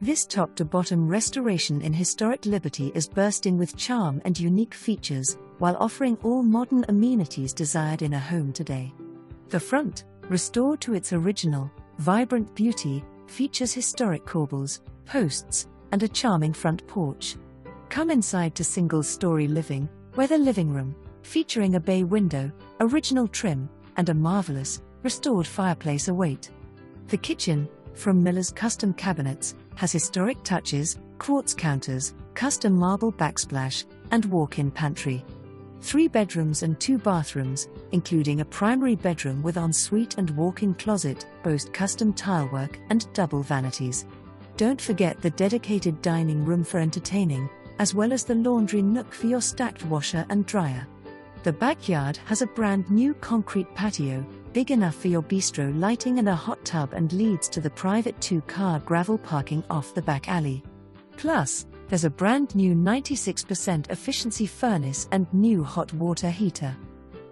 This top-to-bottom restoration in historic Liberty is bursting with charm and unique features, while offering all modern amenities desired in a home today. The front, restored to its original, vibrant beauty, features historic corbels, posts, and a charming front porch. Come inside to single-story living, where the living room, featuring a bay window, original trim, and a marvelous, restored fireplace await. The kitchen, from Miller's custom cabinets, has historic touches, quartz counters, custom marble backsplash, and walk-in pantry. 3 bedrooms and 2 bathrooms, including a primary bedroom with ensuite and walk-in closet, boast custom tilework and double vanities. Don't forget the dedicated dining room for entertaining, as well as the laundry nook for your stacked washer and dryer. The backyard has a brand new concrete patio, big enough for your bistro lighting and a hot tub, and leads to the private 2-car gravel parking off the back alley. Plus, there's a brand new 96% efficiency furnace and new hot water heater.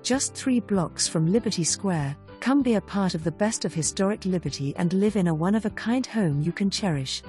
Just 3 blocks from Liberty Square, come be a part of the best of historic Liberty and live in a one-of-a-kind home you can cherish.